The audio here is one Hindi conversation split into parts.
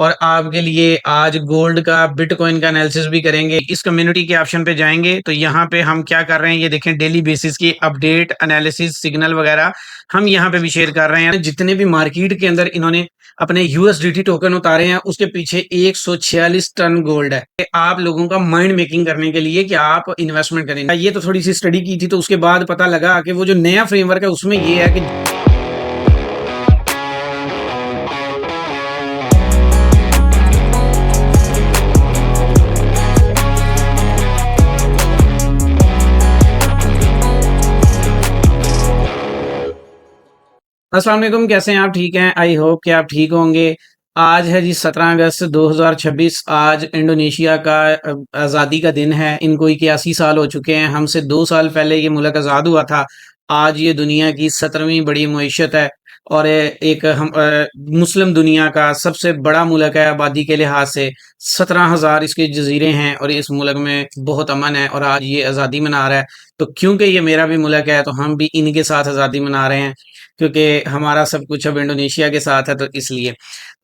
और आपके लिए आज गोल्ड का, बिटकॉइन का एनालिसिस भी करेंगे। इस कम्युनिटी के ऑप्शन पे जाएँगे तो यहाँ पे हम क्या कर रहे हैं, ये देखें डेली बेसिस की अपडेट, एनालिसिस, सिग्नल वगैरह हम यहाँ पे भी शेयर कर रहे हैं। जितने भी मार्केट के अंदर इन्होंने अपने यूएसडीटी टोकन उतारे हैं, उसके पीछे 146 टन गोल्ड है। आप लोगों का माइंड मेकिंग करने के लिए कि आप इन्वेस्टमेंट करें। ये तो थोड़ी सी स्टडी की थी, तो उसके बाद पता लगा कि वो जो नया फ्रेमवर्क है उसमें ये है कि अस्सलाम वालेकुम, कैसे हैं आप? ठीक हैं? आई होप कि आप ठीक होंगे। आज है जी 17 अगस्त 2026। आज इंडोनेशिया का आज़ादी का दिन है। इनको 81 साल हो चुके हैं। हमसे 2 साल पहले ये मुल्क आज़ाद हुआ था। आज ये दुनिया की 17वीं बड़ी मईशत है और एक मुस्लिम दुनिया का सबसे बड़ा मुल्क है आबादी के लिहाज से। 17,000 इसके जज़ीरे हैं और इस मुल्क में बहुत अमन है और आज ये आज़ादी मना रहा है। तो क्योंकि ये मेरा भी मुल्क है तो हम भी इनके साथ आज़ादी मना रहे हैं, क्योंकि हमारा सब कुछ अब इंडोनेशिया के साथ है, तो इसलिए।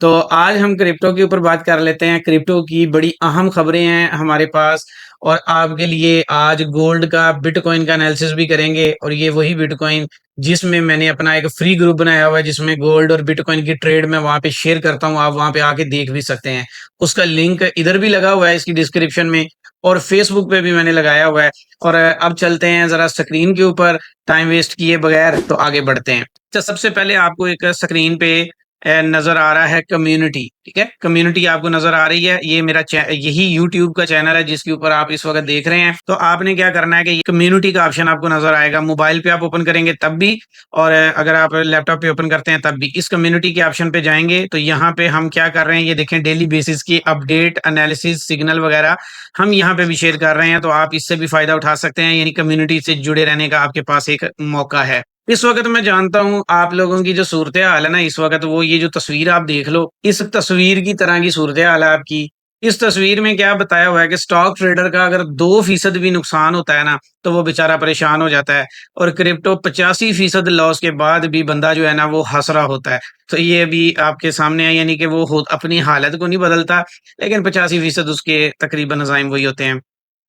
तो आज हम क्रिप्टो के ऊपर बात कर लेते हैं। क्रिप्टो की बड़ी अहम खबरें हैं हमारे पास और आपके लिए आज गोल्ड का, बिटकॉइन का एनालिसिस भी करेंगे और ये वही बिटकॉइन जिसमें मैंने अपना एक फ्री ग्रुप बनाया हुआ है, जिसमें गोल्ड और बिटकॉइन की ट्रेड मैं वहाँ पे शेयर करता हूँ। आप वहाँ पे आके देख भी सकते हैं। उसका लिंक इधर भी लगा हुआ है इसकी डिस्क्रिप्शन में और फेसबुक पे भी मैंने लगाया हुआ है। और अब चलते हैं ज़रा स्क्रीन के ऊपर, टाइम वेस्ट किए बगैर तो आगे बढ़ते हैं। अच्छा, सबसे पहले आपको एक स्क्रीन पे नज़र आ रहा है कम्युनिटी, ठीक है? कम्युनिटी आपको नज़र आ रही है। ये मेरा यही यूट्यूब का चैनल है जिसके ऊपर आप इस वक़्त देख रहे हैं। तो आपने क्या करना है कि ये कम्युनिटी का ऑप्शन आपको नज़र आएगा। मोबाइल पे आप ओपन करेंगे तब भी और अगर आप लैपटॉप पे ओपन करते हैं तब भी। इस कम्युनिटी के ऑप्शन पे जाएँगे तो यहाँ पे हम क्या कर रहे हैं, ये देखें डेली बेसिस की अपडेट, एनालिसिस, सिग्नल वगैरह हम यहाँ पे भी शेयर कर रहे हैं। तो आप इससे भी फ़ायदा उठा सकते हैं, यानी कम्युनिटी से जुड़े रहने का आपके पास एक मौका है। इस वक़्त मैं जानता हूँ आप लोगों की जो सूरत-ए-हाल है ना इस वक़्त, वो ये जो तस्वीर आप देख लो, इस तस्वीर की तरह की सूरत-ए-हाल है आपकी। इस तस्वीर में क्या बताया हुआ है कि स्टॉक ट्रेडर का अगर 2% भी नुकसान होता है ना, तो वो बेचारा परेशान हो जाता है और क्रिप्टो 85% लॉस के बाद भी बंदा जो है ना वो हँस रहा होता है। तो ये भी आपके सामने है, यानी कि वो खुद अपनी हालत को नहीं बदलता, लेकिन 85% उसके तकरीबन अज़ाइम वही होते हैं।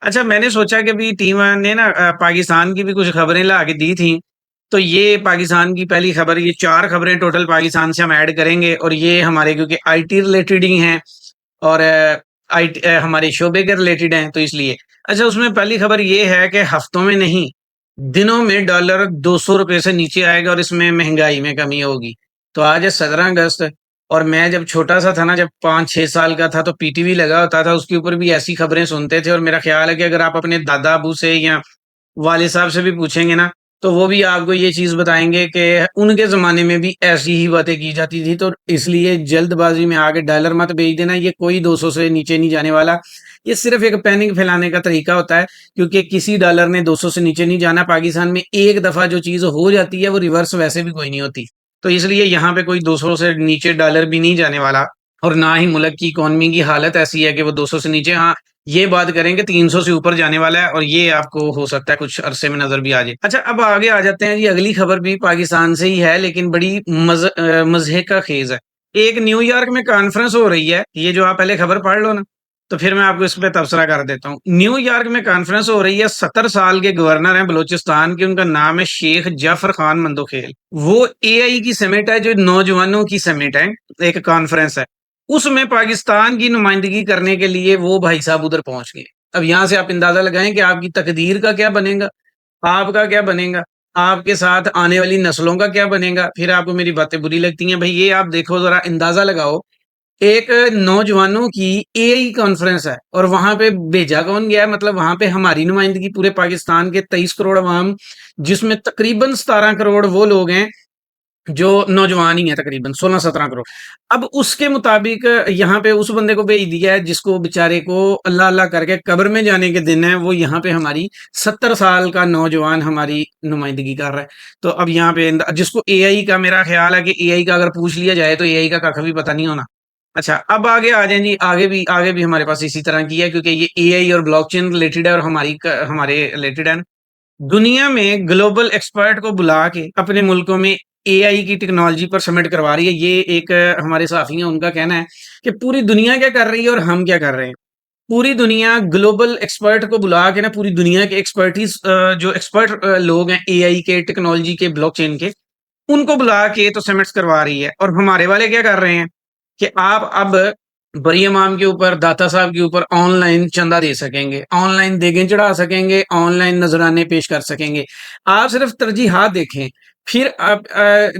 अच्छा, मैंने सोचा कि अभी टीम ने ना पाकिस्तान की भी कुछ खबरें ला के दी थी। तो ये पाकिस्तान की पहली खबर, ये 4 खबरें टोटल पाकिस्तान से हम ऐड करेंगे और ये हमारे क्योंकि आईटी रिलेटेड ही हैं और हमारे शोबे के रिलेटेड हैं, तो इसलिए। अच्छा, उसमें पहली खबर ये है कि हफ्तों में नहीं, दिनों में डॉलर ₹200 से नीचे आएगा और इसमें महँगाई में कमी होगी। तो आज है 17 अगस्त और मैं जब छोटा-सा था ना, जब 5-6 साल का था, तो पीटीवी लगा होता था, उसके ऊपर भी ऐसी खबरें सुनते थे और मेरा ख़्याल है कि अगर आप अपने दादा-अबू से या वालिद साहब से भी पूछेंगे ना, तो वो भी आपको ये चीज़ बताएँगे कि उनके ज़माने में भी ऐसी ही बातें की जाती थी। तो इसलिए जल्दबाज़ी में आके डॉलर मत बेच देना, ये कोई 200 से नीचे नहीं जाने वाला। ये सिर्फ़ एक पैनिक फैलाने का तरीका होता है, क्योंकि किसी डॉलर ने 200 से नीचे नहीं जाना। पाकिस्तान में एक दफ़ा जो चीज़ हो जाती है, वो रिवर्स वैसे भी कोई नहीं होती। तो इसलिए यहाँ पे कोई 200 से नीचे डॉलर भी नहीं जाने वाला और ना ही मुल्क की इकॉनमी की हालत ऐसी है कि वो 200 से नीचे, हाँ, ये बात करें कि 300 से ऊपर जाने वाला है और ये आपको हो सकता है कुछ अरसे में नज़र भी आ जाए। अच्छा, अब आगे आ जाते हैं जी, अगली खबर भी पाकिस्तान से ही है लेकिन बड़ी मज़े का ख़ेज़ है। एक न्यूयॉर्क में कॉन्फ्रेंस हो रही है, ये जो आप पहले खबर पढ़ लो ना, तो फिर मैं आपको इस पे तबसरा कर देता हूँ। न्यूयॉर्क में कॉन्फ्रेंस हो रही है, 70 साल के गवर्नर हैं बलूचिस्तान के, उनका नाम है शेख जाफ़र खान मंदोखेल। वो एआई की समिट है, जो नौजवानों की समिट है, एक कॉन्फ्रेंस है। उसमें पाकिस्तान की नुमाइंदगी करने के लिए वो भाई साहब उधर पहुँच गए। अब यहाँ से आप अंदाज़ा लगाएँ कि आपकी तकदीर का क्या बनेगा, आपका क्या बनेगा, आपके साथ आने वाली नस्लों का क्या बनेगा। फिर आपको मेरी बातें बुरी लगती हैं। भई ये आप देखो, ज़रा अंदाज़ा लगाओ, एक नौजवानों की एआई कॉन्फ्रेंस है और वहाँ पे भेजा कौन गया है, मतलब वहाँ पे हमारी नुमाइंदगी पूरे पाकिस्तान के 23 करोड़ अवाम, जिसमें तकरीबन 17 करोड़ वो लोग हैं जो नौजवान ही हैं, तकरीबन 16-17 करोड़। अब उसके मुताबिक यहाँ पे उस बंदे को भेज दिया है जिसको बेचारे को अल्लाह अल्लाह करके कब्र में जाने के दिन है, वो यहाँ पे हमारी 70 साल का नौजवान हमारी नुमाइंदगी कर रहा है। तो अब यहाँ पे जिसको एआई का, मेरा ख्याल है कि एआई का अगर पूछ लिया जाए तो एआई का कख भी पता नहीं होना। अच्छा, अब आगे आ जाएँ जी, आगे भी हमारे पास इसी तरह की है, क्योंकि ये एआई और ब्लॉकचेन रिलेटेड है और हमारे रिलेटेड है। दुनिया में ग्लोबल एक्सपर्ट को बुला के अपने मुल्कों में एआई की टेक्नोलॉजी पर समिट करवा रही है। ये एक हमारे साथी हैं, उनका कहना है कि पूरी दुनिया क्या कर रही है और हम क्या कर रहे हैं। पूरी दुनिया ग्लोबल एक्सपर्ट को बुला के ना, पूरी दुनिया के एक्सपर्टीज जो एक्सपर्ट लोग हैं एआई के, टेक्नोलॉजी के, ब्लॉकचेन के, उनको बुला के तो समिट्स करवा रही है। और हमारे वाले क्या कर रहे हैं कि आप अब बड़ी इमाम के ऊपर, दाता साहब के ऊपर ऑनलाइन चंदा दे सकेंगे, ऑनलाइन देगें चढ़ा सकेंगे, ऑनलाइन नजराने पेश कर सकेंगे। आप सिर्फ तरजीहात देखें। फिर आप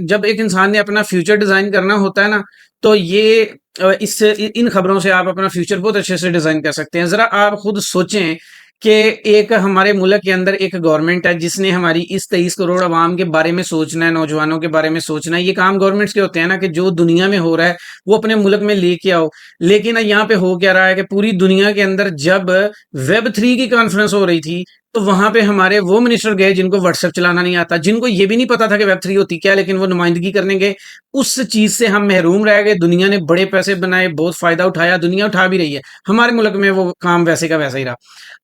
जब एक इंसान ने अपना फ्यूचर डिजाइन करना होता है ना, तो ये इससे इन खबरों से आप अपना फ्यूचर बहुत अच्छे से डिजाइन कर सकते हैं। जरा आप खुद सोचें कि एक हमारे मुल्क के अंदर एक गवर्नमेंट है जिसने हमारी इस 23 करोड़ आवाम के बारे में सोचना है, नौजवानों के बारे में सोचना है। ये काम गवर्नमेंट्स के होते हैं ना, कि जो दुनिया में हो रहा है वो अपने मुल्क में लेके आओ। लेकिन यहाँ पे हो क्या रहा है कि पूरी दुनिया के अंदर जब वेब 3 की कॉन्फ्रेंस हो रही थी, तो वहां पे हमारे वो मिनिस्टर गए जिनको व्हाट्सएप चलाना नहीं आता, जिनको ये भी नहीं पता था कि वेब 3 होती क्या, लेकिन वो नुमाइंदगी करने गए। उस चीज से हम महरूम रह गए। दुनिया ने बड़े पैसे बनाए, बहुत फायदा उठाया, दुनिया उठा भी रही है। हमारे मुल्क में वो काम वैसे का वैसा ही रहा।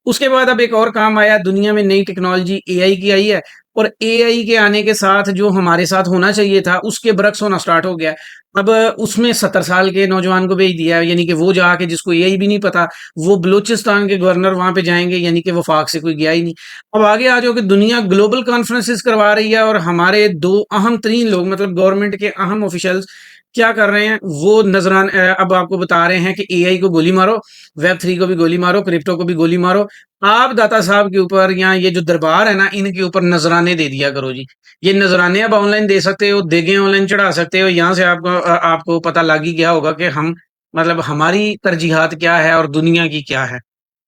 उसके बाद अब एक और काम आया, दुनिया में नई टेक्नोलॉजी एआई की आई है। और एआई के आने के साथ जो हमारे साथ होना चाहिए था उसके बरक्स होना स्टार्ट हो गया। अब उसमें 70 साल के नौजवान को भेज दिया, यानी कि वो जाके, जिसको एआई भी नहीं पता, वो बलूचिस्तान के गवर्नर वहां पे जाएंगे, यानी कि वफाक से कोई गया ही नहीं। अब आगे आ जाओ कि दुनिया ग्लोबल कॉन्फ्रेंसेस करवा रही है और हमारे दो अहम तरीन लोग, मतलब गवर्नमेंट के अहम ऑफिशियल्स क्या कर रहे हैं, वो नजरान अब आपको बता रहे हैं कि एआई को गोली मारो, वेब 3 को भी गोली मारो, क्रिप्टो को भी गोली मारो। आप दाता साहब के ऊपर या ये जो दरबार है ना, इनके ऊपर नजराने दे दिया करो जी। ये नजराने अब ऑनलाइन दे सकते हो, देगे ऑनलाइन चढ़ा सकते हो। यहाँ से आपको पता लग ही गया होगा कि हम, मतलब हमारी तरजीहात क्या है और दुनिया की क्या है।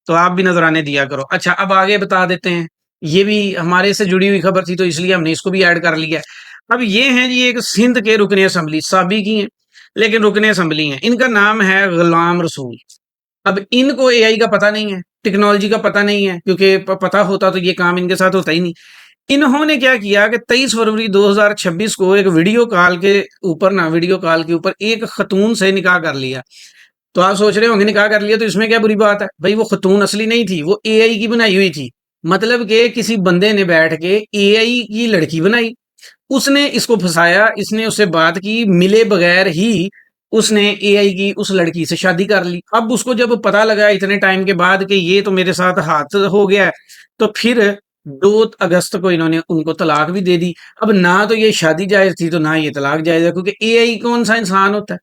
तो आप भी नजराने दिया करो। अच्छा, अब आगे बता देते हैं। ये भी हमारे से जुड़ी हुई खबर थी, तो इसलिए हमने इसको भी ऐड कर लिया। अब ये हैं जी एक सिंध के रुकने असम्बली, साबी की हैं, लेकिन रुकने असम्बली हैं। इनका नाम है गुलाम रसूल। अब इनको एआई का पता नहीं है, टेक्नोलॉजी का पता नहीं है, क्योंकि पता होता तो ये काम इनके साथ होता ही नहीं। इन्होंने क्या किया कि 23 फरवरी 2026 को एक वीडियो कॉल के ऊपर एक खतून से निकाह कर लिया। तो आप सोच रहे होंगे निकाह कर लिया तो इसमें क्या बुरी बात है? भाई वो खतून असली नहीं थी, वो एआई की बनाई हुई थी। मतलब कि किसी बंदे ने बैठ के एआई की लड़की बनाई, उसने इसको फंसाया, इसने उससे बात की, मिले बगैर ही उसने एआई की उस लड़की से शादी कर ली। अब उसको जब पता लगा इतने टाइम के बाद कि ये तो मेरे साथ हाथ हो गया है, तो फिर 2 अगस्त को इन्होंने उनको तलाक भी दे दी। अब ना तो ये शादी जायज थी, तो ना ये तलाक जायज है, क्योंकि एआई कौन सा इंसान होता है।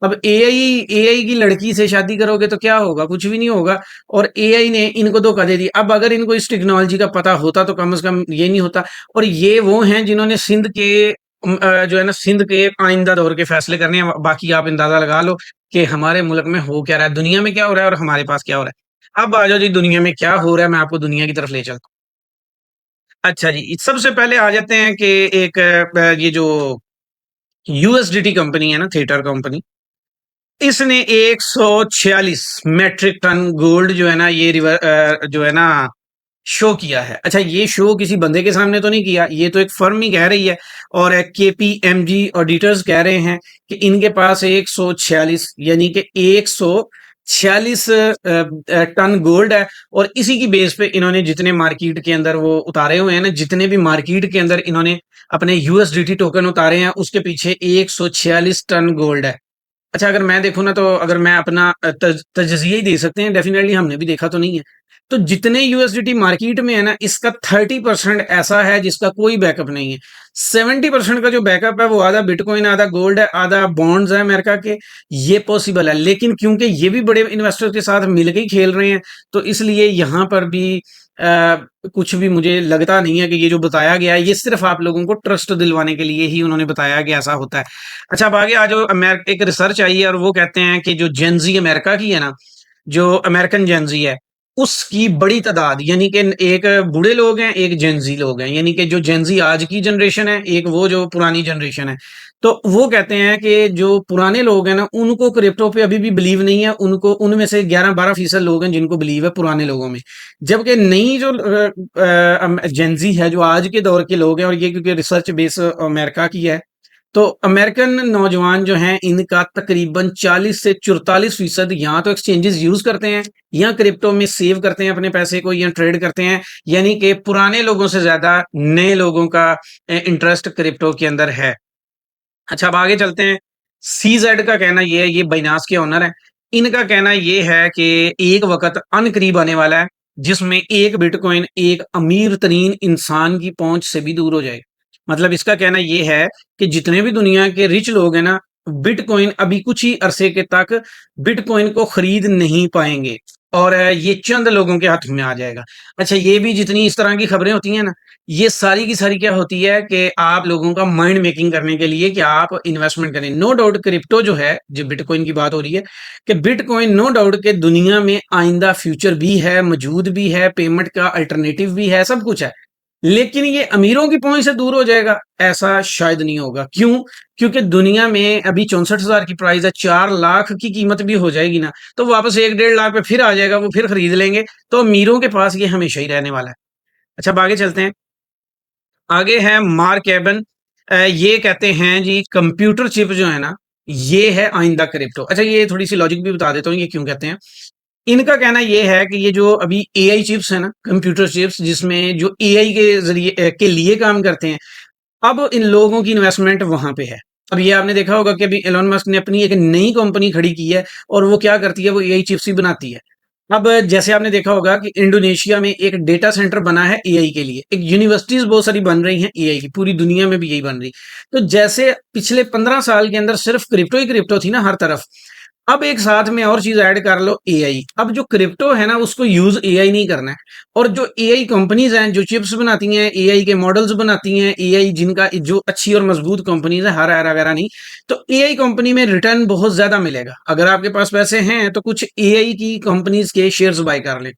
अब एआई एआई की लड़की से शादी करोगे तो क्या होगा? कुछ भी नहीं होगा। और एआई ने इनको धोखा दे दिया। अब अगर इनको इस टेक्नोलॉजी का पता होता तो कम से कम ये नहीं होता। और ये वो हैं जिन्होंने सिंध के जो है ना, सिंध के आइंदा दौर के फैसले करने हैं। बाकी आप अंदाजा लगा लो कि हमारे मुल्क में हो क्या रहा है, दुनिया में क्या हो रहा है और हमारे पास क्या हो रहा है। अब आ जाओ जी, दुनिया में क्या हो रहा है, मैं आपको दुनिया की तरफ ले चलता हूँ। अच्छा जी, सबसे पहले आ जाते हैं कि एक ये जो यूएसडीटी कंपनी है ना, थिएटर कंपनी, इसने 146 मैट्रिक टन गोल्ड जो है ना, ये जो है ना, शो किया है। अच्छा, ये शो किसी बंदे के सामने तो नहीं किया, ये तो एक फर्म ही कह रही है। और केपीएमजी ऑडिटर्स कह रहे हैं कि इनके पास 146, यानी कि 146 टन गोल्ड है। और इसी की बेस पे इन्होंने जितने मार्केट के अंदर वो उतारे हुए हैं ना, जितने भी मार्केट के अंदर इन्होंने अपने यूएसडीटी टोकन उतारे हैं, उसके पीछे 146 टन गोल्ड है। अच्छा, अगर मैं देखूँ ना, तो अगर मैं अपना तजज़िया ही दे सकते हैं, डेफ़िनेटली हमने भी देखा तो नहीं है। तो जितने यूएसडीटी मार्केट में है ना, इसका 30% ऐसा है जिसका कोई बैकअप नहीं है। 70% का जो बैकअप है वो आधा बिटकॉइन, आधा गोल्ड है, आधा बॉन्ड्स है अमेरिका के। ये पॉसिबल है, लेकिन क्योंकि ये भी बड़े इन्वेस्टर के साथ मिल के ही खेल रहे हैं, तो इसलिए यहाँ पर भी कुछ भी मुझे लगता नहीं है कि ये जो बताया गया है, ये सिर्फ आप लोगों को ट्रस्ट दिलवाने के लिए ही उन्होंने बताया कि ऐसा होता है। अच्छा, अब आगे आ जाओ। एक रिसर्च आई है और वो कहते हैं कि जो जेनजी अमेरिका की है ना, जो अमेरिकन जेनजी है, उसकी बड़ी तादाद, यानी कि एक बूढ़े लोग हैं, एक जेनजी लोग हैं, यानी कि जो जेनजी आज की जनरेशन है, एक वो जो पुरानी जनरेशन है। तो वो कहते हैं कि जो पुराने लोग हैं ना, उनको क्रिप्टो पे अभी भी बिलीव नहीं है। उनको, उनमें से 11-12% लोग हैं जिनको बिलीव है पुराने लोगों में। जबकि नई जो जेनजी है, जो आज के दौर के लोग हैं, और ये क्योंकि रिसर्च बेस अमेरिका की है, तो अमेरिकन नौजवान जो हैं, इनका तकरीबन 40 से 44% या तो एक्सचेंजेस यूज करते हैं, या क्रिप्टो में सेव करते हैं अपने पैसे को, या ट्रेड करते हैं। यानी कि पुराने लोगों से ज्यादा नए लोगों का इंटरेस्ट क्रिप्टो के अंदर है। अच्छा, अब आगे चलते हैं। सीज़ेड का कहना ये है, ये बाइनास के ओनर हैं। इनका कहना ये है कि एक वक़्त अनकरीब आने वाला है, जिसमें एक बिटकॉइन एक अमीर तरीन इंसान की पहुँच से भी दूर हो जाएगा। मतलब इसका कहना ये है कि जितने भी दुनिया के रिच लोग हैं ना, बिटकॉइन अभी कुछ ही अरसे के तक बिटकॉइन को खरीद नहीं पाएँगे और ये चंद लोगों के हाथ में आ जाएगा। अच्छा, ये भी जितनी इस तरह की खबरें होती हैं ना, ये सारी की सारी क्या होती है कि आप लोगों का माइंड मेकिंग करने के लिए कि आप इन्वेस्टमेंट करें। नो डाउट क्रिप्टो जो है, जो बिटकॉइन की बात हो रही है, कि बिटकॉइन नो डाउट के दुनिया में आइंदा फ्यूचर भी है, मौजूद भी है, पेमेंट का अल्टरनेटिव भी है, सब कुछ है। लेकिन ये अमीरों की पहुंच से दूर हो जाएगा, ऐसा शायद नहीं होगा। क्यों? क्योंकि दुनिया में अभी 64,000 की प्राइस है, 4 लाख की कीमत भी हो जाएगी ना, तो वापस 1 डेढ़ लाख पे फिर आ जाएगा, वो फिर खरीद लेंगे। तो अमीरों के पास ये हमेशा ही रहने वाला है। अच्छा, अब आगे चलते हैं। आगे है मार्क एबन। ये कहते हैं जी कंप्यूटर चिप जो है ना, ये है आइंदा क्रिप्टो। अच्छा, ये थोड़ी सी लॉजिक भी बता देता हूँ ये क्यों कहते हैं। इनका कहना ये है कि ये जो अभी एआई चिप्स है ना, कंप्यूटर चिप्स जिसमें जो एआई के जरिए के लिए काम करते हैं, अब इन लोगों की इन्वेस्टमेंट वहां पे है। अब ये आपने देखा होगा कि अभी एलोन मस्क ने अपनी एक नई कंपनी खड़ी की है और वो क्या करती है, वो एआई चिप्स ही बनाती है। अब जैसे आपने देखा होगा कि इंडोनेशिया में एक डेटा सेंटर बना है एआई के लिए, एक यूनिवर्सिटीज बहुत सारी बन रही हैं एआई की, पूरी दुनिया में भी यही बन रही। तो जैसे पिछले 15 साल के अंदर सिर्फ क्रिप्टो ही क्रिप्टो थी ना हर तरफ, अब एक साथ में और चीज ऐड कर लो एआई। अब जो क्रिप्टो है ना, उसको यूज एआई नहीं करना है। और जो एआई कंपनीज हैं जो चिप्स बनाती हैं, एआई के मॉडल्स बनाती हैं, एआई जिनका जो अच्छी और मजबूत कंपनीज है, हर वगैरह नहीं, तो एआई कंपनी में रिटर्न बहुत ज्यादा मिलेगा। अगर आपके पास पैसे हैं तो कुछ एआई की कंपनीज के शेयर्स बाय कर लें।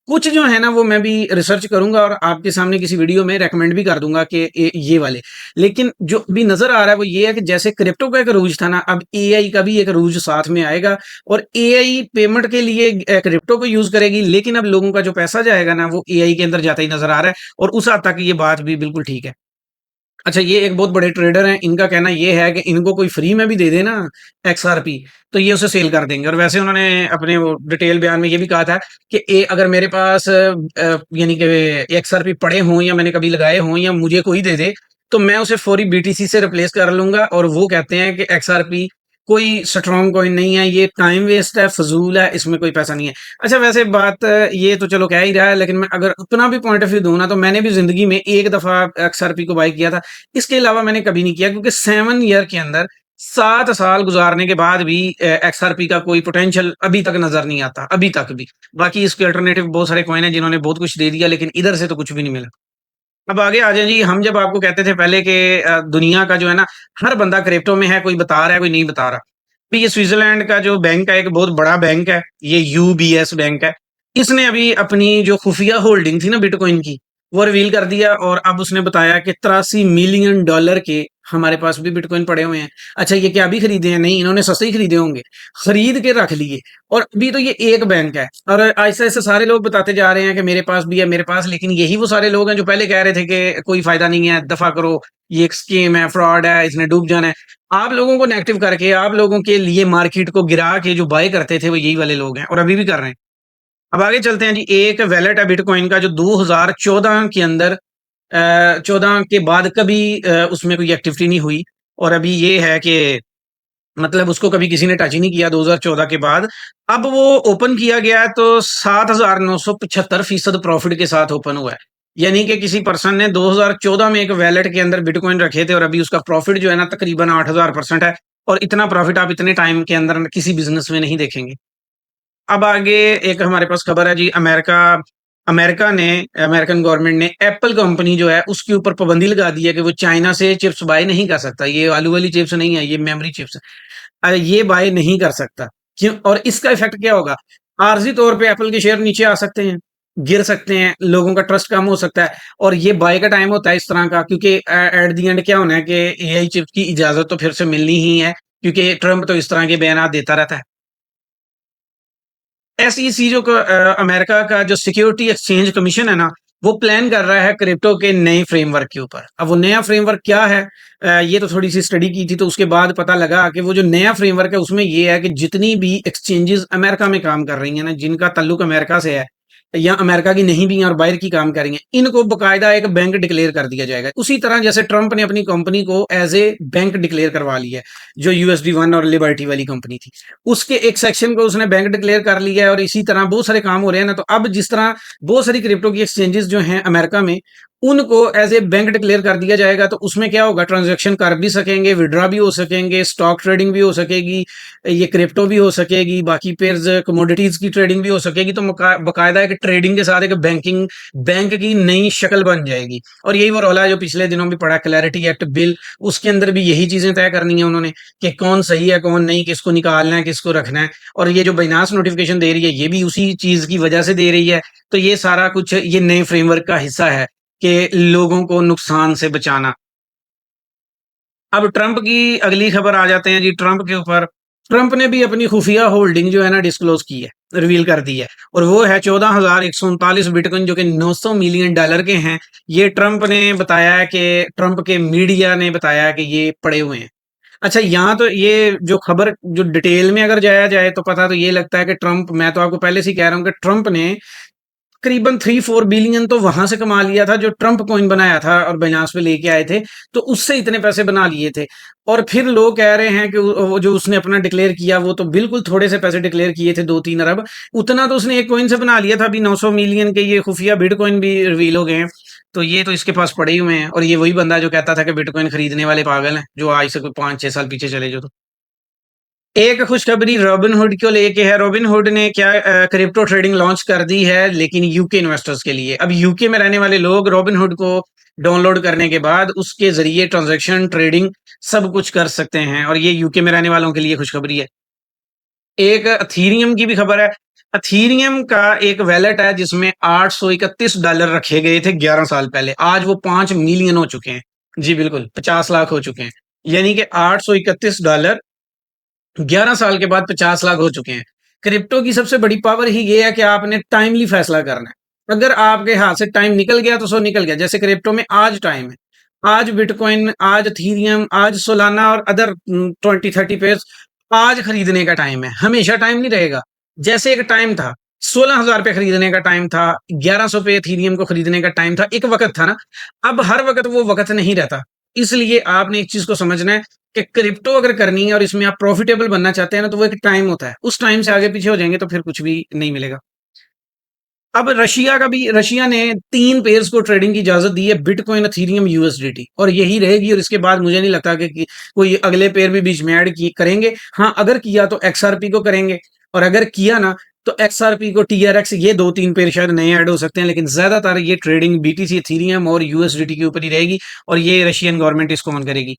कुछ जो है ना, वो मैं भी रिसर्च करूंगा और आपके सामने किसी वीडियो में रेकमेंड भी कर दूंगा कि ये वाले। लेकिन जो अभी नजर आ रहा है वो ये है कि जैसे क्रिप्टो का एक रूज था ना, अब एआई का भी एक रूज साथ में आएगा और एआई पेमेंट के लिए क्रिप्टो को यूज करेगी, लेकिन अब लोगों का जो पैसा जाएगा ना, वो एआई के अंदर जाता ही नजर आ रहा है और उस हद तक ये बात भी बिल्कुल ठीक है। अच्छा, ये एक बहुत बड़े ट्रेडर हैं, इनका कहना ये है कि इनको कोई फ्री में भी दे दे ना एक्सआरपी, तो ये उसे सेल कर देंगे। और वैसे उन्होंने अपने वो डिटेल बयान में ये भी कहा था कि अगर मेरे पास यानी कि एक्सआरपी पड़े हों या मैंने कभी लगाए हों या मुझे कोई दे दे, तो मैं उसे फौरी बीटीसी से रिप्लेस कर लूंगा। और वो कहते हैं कि एक्सआरपी कोई स्ट्रॉन्ग कॉइन नहीं है, ये टाइम वेस्ट है, फजूल है, इसमें कोई पैसा नहीं है। अच्छा, वैसे बात ये तो चलो कह ही रहा है, लेकिन मैं अगर अपना भी पॉइंट ऑफ व्यू दूं ना, तो मैंने भी जिंदगी में एक दफा एक्सआरपी को बाय किया था। इसके अलावा मैंने कभी नहीं किया, क्योंकि 7 ईयर के अंदर 7 साल गुजारने के बाद भी एक्सआरपी का कोई पोटेंशियल अभी तक नजर नहीं आता, अभी तक भी। बाकी इसके अल्टरनेटिव बहुत सारे कॉइन है जिन्होंने बहुत कुछ दे दिया, लेकिन इधर से तो कुछ भी नहीं मिला। अब आगे आ जाए जी। हम जब आपको कहते थे पहले कि दुनिया का जो है ना, हर बंदा क्रिप्टो में है, कोई बता रहा है कोई नहीं बता रहा। तो ये स्विट्जरलैंड का जो बैंक है, एक बहुत बड़ा बैंक है, ये यूबीएस बैंक है। इसने अभी अपनी जो खुफिया होल्डिंग थी ना बिटकॉइन की, वो रिवील कर दिया और अब उसने बताया कि $83 मिलियन के हमारे पास भी बिटकॉइन पड़े हुए हैं। अच्छा, ये क्या अभी खरीदे हैं? नहीं, इन्होंने सस्ते ही खरीदे होंगे, खरीद के रख लिए। और अभी तो ये एक बैंक है और ऐसे ऐसे सारे लोग बताते जा रहे हैं कि मेरे पास भी है, मेरे पास। लेकिन यही वो सारे लोग हैं जो पहले कह रहे थे कि कोई फायदा नहीं है, दफा करो, ये एक स्कीम है, फ्रॉड है, इसने डूब जाना है। आप लोगों को नेगेटिव करके, आप लोगों के लिए मार्केट को गिरा के जो बाय करते थे, वो यही वाले लोग हैं और अभी भी कर रहे हैं। अब आगे चलते हैं जी। एक वैलेट है बिटकॉइन का जो 2014 के अंदर 14 के बाद कभी उसमें कोई एक्टिविटी नहीं हुई और अभी ये है कि मतलब उसको कभी किसी ने टच ही नहीं किया 2014 के बाद। अब वो ओपन किया गया है तो 7,975% प्रॉफिट के साथ ओपन हुआ है। यानी कि किसी पर्सन ने 2014 में एक वैलेट के अंदर बिटकॉइन रखे थे और अभी उसका प्रॉफिट जो है ना, तकरीबन 8,000% है। और इतना प्रॉफिट आप इतने टाइम के अंदर किसी बिजनेस में नहीं देखेंगे। अब आगे एक हमारे पास खबर है जी। अमेरिका अमेरिका ने अमेरिकन गवर्नमेंट ने एप्पल कंपनी जो है उसके ऊपर पाबंदी लगा दी है कि वो चाइना से चिप्स बाय नहीं कर सकता। ये आलू वाली चिप्स नहीं है, ये मेमोरी चिप्स है। ये बाय नहीं कर सकता। क्यों? और इसका इफेक्ट क्या होगा? आर्जी तौर पे एप्पल के शेयर नीचे आ सकते हैं, गिर सकते हैं, लोगों का ट्रस्ट कम हो सकता है। और ये बाय का टाइम होता है इस तरह का, क्योंकि एट दी एंड क्या होना है कि एआई चिप्स की इजाजत तो फिर से मिलनी ही है, क्योंकि ट्रम्प तो इस तरह के बयान देता रहता है। एसईसी जो अमेरिका का जो सिक्योरिटी एक्सचेंज कमीशन है ना, वो प्लान कर रहा है क्रिप्टो के नए फ्रेमवर्क के ऊपर। अब वो नया फ्रेमवर्क क्या है, ये तो थोड़ी सी स्टडी की थी तो उसके बाद पता लगा कि वो जो नया फ्रेमवर्क है उसमें ये है कि जितनी भी एक्सचेंजेस अमेरिका में काम कर रही हैं ना, जिनका ताल्लुक अमेरिका से है, या अमेरिका की नहीं भी हैं और बाहर की काम कर रही हैं, इनको बाकायदा एक बैंक डिक्लेयर कर दिया जाएगा। उसी तरह जैसे ट्रंप ने अपनी कंपनी को एज ए बैंक डिक्लेयर करवा लिया है, जो यूएसडी वन और लिबर्टी वाली कंपनी थी, उसके एक सेक्शन को उसने बैंक डिक्लेयर कर लिया है। और इसी तरह बहुत सारे काम हो रहे हैं ना, तो अब जिस तरह बहुत सारी क्रिप्टो की एक्सचेंजेस जो हैं अमेरिका में, उनको एज ए बैंक डिक्लेयर कर दिया जाएगा। तो उसमें क्या होगा, ट्रांजेक्शन कर भी सकेंगे, विड्रॉ भी हो सकेंगे, स्टॉक ट्रेडिंग भी हो सकेगी, ये क्रिप्टो भी हो सकेगी, बाकी फिर कमोडिटीज की ट्रेडिंग भी हो सकेगी। तो बाकायदा एक ट्रेडिंग के साथ एक बैंकिंग बैंक की नई शक्ल बन जाएगी। और यही वो रौला है जो पिछले दिनों भी पड़ा, क्लैरिटी एक्ट बिल, उसके अंदर भी यही चीजें तय करनी है उन्होंने, कि कौन सही है कौन नहीं, किसको निकालना है किसको रखना है। और ये जो बाइनांस नोटिफिकेशन दे रही है, ये भी उसी चीज की वजह से दे रही है। तो ये सारा कुछ ये नए फ्रेमवर्क का हिस्सा है कि लोगों को नुकसान से बचाना। अब ट्रंप की अगली खबर आ जाते हैं जी, ट्रंप के ऊपर। ट्रंप ने भी अपनी खुफिया होल्डिंग जो है ना डिस्क्लोज की है, रिवील कर दी है। और वो है 14,139 बिटकॉइन, जो कि 900 मिलियन डॉलर के हैं। ये ट्रंप ने बताया है, कि ट्रंप के मीडिया ने बताया है कि ये पड़े हुए हैं। अच्छा, यहाँ तो ये जो खबर जो डिटेल में अगर जाया जाए तो पता तो ये लगता है कि ट्रंप, मैं तो आपको पहले से ही कह रहा हूँ कि ट्रंप ने करीबन 3-4 बिलियन तो वहां से कमा लिया था, जो ट्रंप कॉइन बनाया था और बाइनांस पे लेके आए थे, तो उससे इतने पैसे बना लिए थे। और फिर लोग कह रहे हैं कि वो जो उसने अपना डिक्लेयर किया, वो तो बिल्कुल थोड़े से पैसे डिक्लेयर किए थे, 2-3 अरब। उतना तो उसने एक कॉइन से बना लिया था। अभी 900 मिलियन के ये खुफिया बिटकॉइन भी रिवील हो गए हैं। तो ये तो इसके पास पड़े ही हुए हैं। और ये वही बंदा जो कहता था कि बिटकॉइन खरीदने वाले पागल हैं, जो आज से कोई 5-6 साल पीछे चले जो। तो एक खुशखबरी रॉबिनहुड को लेके है। रॉबिनहुड ने क्या क्रिप्टो ट्रेडिंग लॉन्च कर दी है, लेकिन यूके इन्वेस्टर्स के लिए। अब यूके में रहने वाले लोग रॉबिनहुड को डाउनलोड करने के बाद उसके जरिए ट्रांजैक्शन ट्रेडिंग सब कुछ कर सकते हैं। और ये यूके में रहने वालों के लिए खुशखबरी है। एक अथीरियम की भी खबर है। अथीरियम का एक वैलेट है जिसमें $831 रखे गए थे 11 साल पहले। आज वो 5 मिलियन हो चुके हैं। जी बिल्कुल, 50 लाख हो चुके हैं। यानी कि $831 11 साल के बाद 50 लाख हो चुके हैं। क्रिप्टो की सबसे बड़ी पावर ही ये है कि आपने टाइमली फैसला करना है। अगर आपके हाथ से टाइम निकल गया तो सो निकल गया। जैसे क्रिप्टो में आज टाइम है, आज बिटकॉइन, आज इथेरियम, आज सोलाना और अदर 20-30 पेयर्स, आज खरीदने का टाइम है। हमेशा टाइम नहीं रहेगा। जैसे एक टाइम था, 16,000 पे खरीदने का टाइम था, 1100 पे इथेरियम को खरीदने का टाइम था, एक वक्त था ना। अब हर वक्त वो वक्त नहीं रहता। इसलिए आपने एक चीज को समझना है कि क्रिप्टो अगर करनी है और इसमें आप प्रॉफिटेबल बनना चाहते हैं ना, तो वो एक टाइम होता है। उस टाइम से आगे पीछे हो जाएंगे तो फिर कुछ भी नहीं मिलेगा। अब रशिया ने 3 पेयर्स को ट्रेडिंग की इजाजत दी है, बिटकॉइन, एथेरियम, यूएसडीटी, और यही रहेगी। और इसके बाद मुझे नहीं लगता कि कोई अगले पेयर भी बीच में ऐड करेंगे। हाँ, अगर किया तो एक्सआरपी को करेंगे, और अगर किया ना तो एक्सआरपी को, टीआरएक्स, ये 2-3 पेयर शायद नए ऐड हो सकते हैं। लेकिन ज्यादातर ये ट्रेडिंग बीटीसी, एथेरियम और यूएसडीटी के ऊपर ही रहेगी। और ये रशियन गवर्नमेंट इसको ऑन करेगी।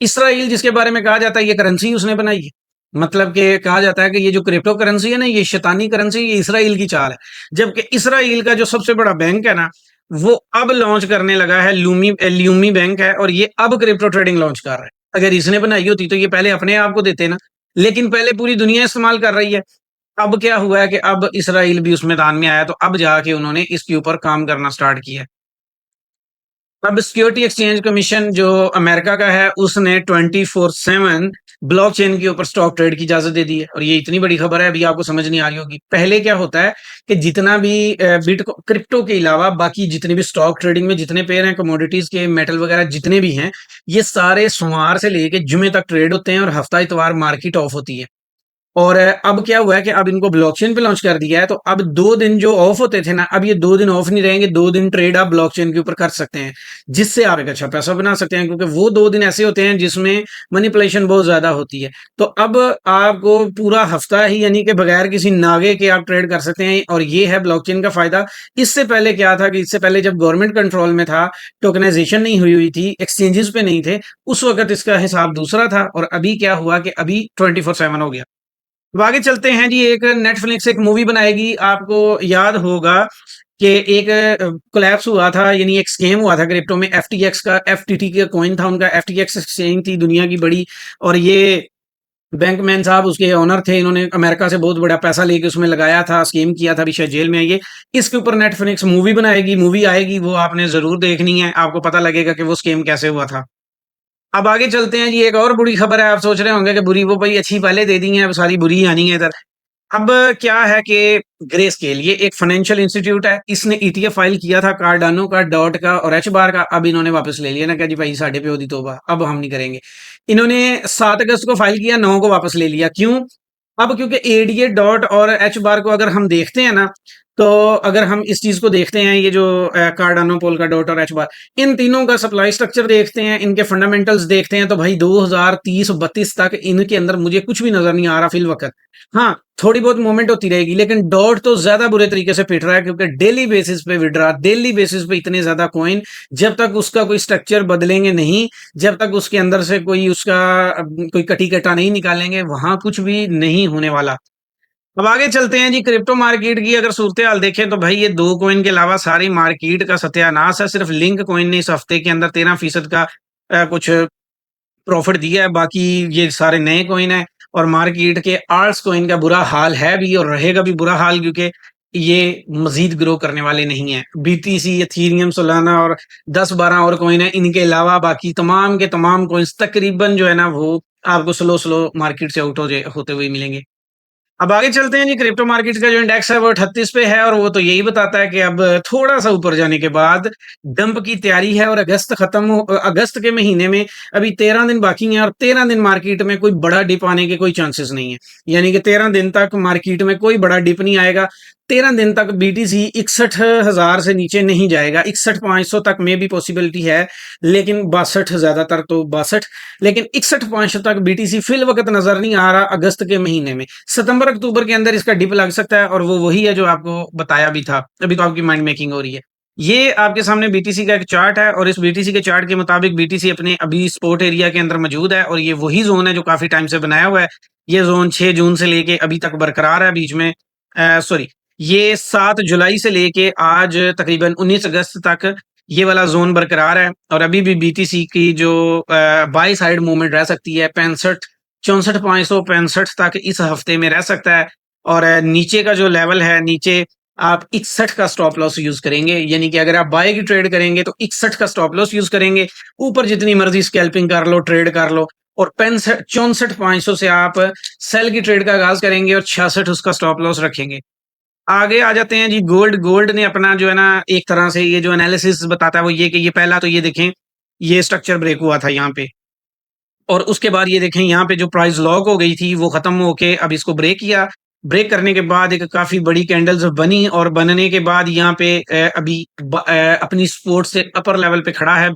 इसराइल, जिसके बारे में कहा जाता है ये करेंसी उसने बनाई है, मतलब कि कहा जाता है कि ये जो क्रिप्टो करेंसी है ना, ये शैतानी करेंसी, ये इसराइल की चाल है। जबकि इसराइल का जो सबसे बड़ा बैंक है ना, वो अब लॉन्च करने लगा है, ल्यूमी बैंक है, और ये अब क्रिप्टो ट्रेडिंग लॉन्च कर रहा है। अगर इसने बनाई होती तो ये पहले अपने आप को देते ना, लेकिन पहले पूरी दुनिया इस्तेमाल कर रही है। अब क्या हुआ है कि अब इसराइल भी उस मैदान में आया, तो अब जाके उन्होंने इसके ऊपर काम करना स्टार्ट किया। अब सिक्योरिटी एक्सचेंज कमीशन जो अमेरिका का है, उसने 24/7 ब्लॉकचेन के ऊपर स्टॉक ट्रेड की इजाजत दे दी है। और ये इतनी बड़ी खबर है, अभी आपको समझ नहीं आ रही होगी। पहले क्या होता है कि जितना भी बिटको क्रिप्टो के अलावा बाकी जितने भी स्टॉक ट्रेडिंग में जितने पेयर हैं, कमोडिटीज के, मेटल वगैरह जितने भी हैं, ये सारे सोमवार से लेके जुमे तक ट्रेड होते हैं, और हफ्ता इतवार मार्केट ऑफ होती है। और अब क्या हुआ है कि अब इनको ब्लॉकचेन पे लॉन्च कर दिया है, तो अब 2 दिन जो ऑफ होते थे ना, अब ये 2 दिन ऑफ नहीं रहेंगे। 2 दिन ट्रेड आप ब्लॉकचेन के ऊपर कर सकते हैं, जिससे आप एक अच्छा पैसा बना सकते हैं। क्योंकि वो 2 दिन ऐसे होते हैं जिसमें मैनिपुलेशन बहुत ज्यादा होती है। तो अब आपको पूरा हफ्ता ही, यानी कि बगैर किसी नागे के, आप ट्रेड कर सकते हैं। और ये है ब्लॉकचेन का फायदा। इससे पहले क्या था कि इससे पहले जब गवर्नमेंट कंट्रोल में था, टोकनाइजेशन नहीं हुई हुई थी, एक्सचेंजेस पे नहीं थे, उस वक्त इसका हिसाब दूसरा था। और अभी क्या हुआ कि अभी 24/7 हो गया। अब आगे चलते हैं जी। एक नेटफ्लिक्स एक मूवी बनाएगी, आपको याद होगा कि एक कोलैप्स हुआ था, यानी एक स्कैम हुआ था क्रिप्टो में। एफटीएक्स का, एफटीटी का कॉइन था उनका, एफटीएक्स एक्सचेंज थी दुनिया की बड़ी। और ये बैंकमैन साहब उसके ओनर थे, इन्होंने अमेरिका से बहुत बड़ा पैसा लेके उसमें लगाया था, स्कीम किया था, अभी शायद जेल में है ये। इसके ऊपर नेटफ्लिक्स मूवी बनाएगी, मूवी आएगी, वो आपने जरूर देखनी है। आपको पता लगेगा कि वो स्कीम कैसे हुआ था। अब आगे चलते हैं जी। एक और बुरी खबर है। आप सोच रहे होंगे कि बुरी, वो भाई अच्छी पहले दे दी है, अब सारी बुरी आनी है इधर। अब क्या है कि ग्रे स्केल ये एक फाइनेंशियल इंस्टीट्यूट है, इसने ईटीएफ फाइल किया था कार्डानो का, डॉट का और एच बार का, अब इन्होंने वापस ले लिया ना, क्या जी भाई साढ़े पे होती तोबा, अब हम नहीं करेंगे। इन्होंने 7 अगस्त को फाइल किया, 9 को वापस ले लिया, क्यों? अब क्योंकि एडीए डॉट और एच बार को अगर हम देखते हैं ना, तो अगर हम इस चीज को देखते हैं, ये जो कार्डानो, पोल का डॉट और एच बार, इन तीनों का सप्लाई स्ट्रक्चर देखते हैं, इनके फंडामेंटल्स देखते हैं, तो भाई 2030-32 तक इनके अंदर मुझे कुछ भी नजर नहीं आ रहा फिल वक्त। हाँ, थोड़ी बहुत मूवमेंट होती रहेगी, लेकिन डॉट तो ज्यादा बुरे तरीके से पिट रहा है, क्योंकि डेली बेसिस पे विड्रा, डेली बेसिस पे इतने ज्यादा कॉइन, जब तक उसका कोई स्ट्रक्चर बदलेंगे नहीं, जब तक उसके अंदर से कोई उसका कोई कटी कटा नहीं निकालेंगे, वहां कुछ भी नहीं होने वाला। अब आगे चलते हैं जी, क्रिप्टो मार्केट की अगर सूरत हाल देखें तो भाई ये दो कॉइन के अलावा सारी मार्केट का सत्यानाश है। सिर्फ लिंक कॉइन ने इस हफ्ते के अंदर 13% का कुछ प्रॉफिट दिया है, बाकी ये सारे नए कॉइन है। और मार्केट के आल्ट्स कॉइन का बुरा हाल है भी और रहेगा भी बुरा हाल, क्योंकि ये मजीद ग्रो करने वाले नहीं है। बीटीसी, एथीरियम, सोलाना और 10-12 और कॉइन है, इनके अलावा बाकी तमाम के तमाम कॉइन्स तकरीबन जो है ना, वो आपको स्लो स्लो मार्केट से आउट होते हुए मिलेंगे। अब आगे चलते हैं जी, क्रिप्टो मार्केट का जो इंडेक्स है वो 38 पे है, और वो तो यही बताता है कि अब थोड़ा सा ऊपर जाने के बाद डंप की तैयारी है, और अगस्त के महीने में अभी 13 दिन बाकी हैं, और 13 दिन मार्केट में कोई बड़ा डिप आने के कोई चांसेस नहीं है। यानी कि 13 दिन तक मार्केट में कोई बड़ा डिप नहीं आएगा। 13 दिन तक बीटीसी 61,000 से नीचे नहीं जाएगा, 61,500 तक में भी पॉसिबिलिटी है, लेकिन 62, ज्यादातर तो 62, लेकिन 61,500 तक बीटीसी फिल वक्त नजर नहीं आ रहा अगस्त के महीने में। सितंबर अक्टूबर के अंदर इसका डिप लग सकता है, और वो वही है जो आपको बताया भी था। अभी तो आपकी माइंड मेकिंग हो रही है। ये आपके सामने बीटीसी का एक चार्ट है, और इस बीटीसी के चार्ट के मुताबिक बीटीसी अपने अभी स्पोर्ट एरिया के अंदर मौजूद है, और ये वही जोन है जो काफी टाइम से बनाया हुआ है। ये जोन 6 जून से लेके अभी तक बरकरार है। बीच में सॉरी, ये 7 जुलाई से लेके आज तकरीबन 19 अगस्त तक ये वाला जोन बरकरार है, और अभी भी बीटीसी की जो बाई साइड मूवमेंट रह सकती है 64,565 तक इस हफ्ते में रह सकता है। और नीचे का जो लेवल है, नीचे आप 61 का स्टॉप लॉस यूज करेंगे, यानी कि अगर आप बाय की ट्रेड करेंगे तो 61 का स्टॉप लॉस यूज करेंगे। ऊपर जितनी मर्जी स्कैल्पिंग कर लो, ट्रेड कर लो, और 64,500 से आप सेल की ट्रेड का आगाज करेंगे, और 66 उसका स्टॉप लॉस रखेंगे। आगे आ जाते हैं जी, गोल्ड। गोल्ड ने अपना जो है ना, एक तरह से ये जो एनालिसिस बताता है वो ये कि ये पहला तो ये देखें, ये स्ट्रक्चर ब्रेक हुआ था यहाँ पे, और उसके बाद ये देखें यहाँ पे जो प्राइस लॉक हो गई थी वो खत्म होके अब इसको ब्रेक किया। ब्रेक करने के बाद एक काफी बड़ी कैंडल्स बनी, और बनने के बाद यहाँ पे अभी अपनी सपोर्ट से अपर लेवल पे खड़ा है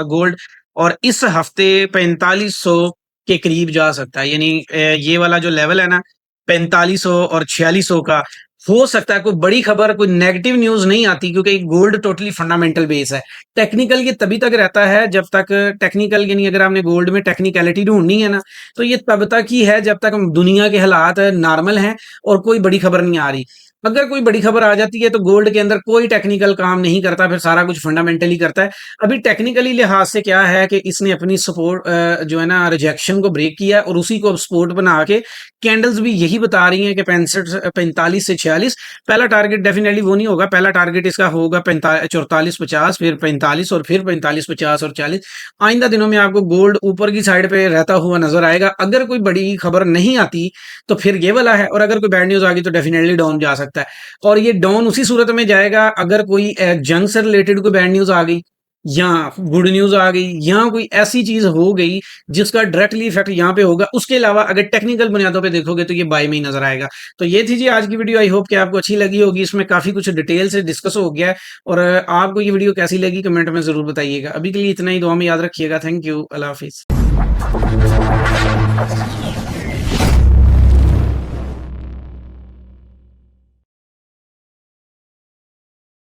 गोल्ड, और इस हफ्ते 4500 के करीब जा सकता है। यानी ये वाला जो लेवल है ना, 4500 और 4600 का, हो सकता है कोई बड़ी खबर, कोई नेगेटिव न्यूज नहीं आती, क्योंकि गोल्ड टोटली फंडामेंटल बेस है। टेक्निकल ये तभी तक रहता है जब तक टेक्निकल, यानी अगर आपने गोल्ड में टेक्निकलिटी ढूंढनी है ना, तो ये तब तक ही है जब तक दुनिया के हालात नॉर्मल हैं और कोई बड़ी खबर नहीं आ रही। अगर कोई बड़ी खबर आ जाती है तो गोल्ड के अंदर कोई टेक्निकल काम नहीं करता, फिर सारा कुछ फंडामेंटली करता है। अभी टेक्निकली लिहाज से क्या है कि इसने अपनी सपोर्ट जो है ना, रिजेक्शन को ब्रेक किया, और उसी को सपोर्ट बना के कैंडल्स भी यही बता रही हैं कि 45 से 46 पहला टारगेट डेफिनेटली वो नहीं होगा। पहला टारगेट इसका होगा 44-50, फिर 45, और फिर 45-50 और 40। आइंदा दिनों में आपको गोल्ड ऊपर की साइड पे रहता हुआ नजर आएगा, अगर कोई बड़ी खबर नहीं आती तो फिर ये वाला है, और अगर कोई बैड न्यूज आ गई तो डेफिनेटली डाउन जा सकता है। और ये डाउन उसी सूरत में जाएगा अगर कोई जंग से रिलेटेड कोई बैड न्यूज आ गई, या गुड न्यूज आ गई, या कोई ऐसी चीज हो गई जिसका डायरेक्टली इफेक्ट यहाँ पे होगा। उसके अलावा अगर टेक्निकल बुनियादों पे देखोगे तो ये बाय में ही नजर आएगा। तो ये थी जी आज की वीडियो, आई होप कि आपको अच्छी लगी होगी। इसमें काफी कुछ डिटेल से डिस्कस हो गया है, और आपको ये वीडियो कैसी लगी कमेंट में जरूर बताइएगा। अभी के लिए इतना ही, दुआ में याद रखिएगा। Thank you, Allah Hafiz.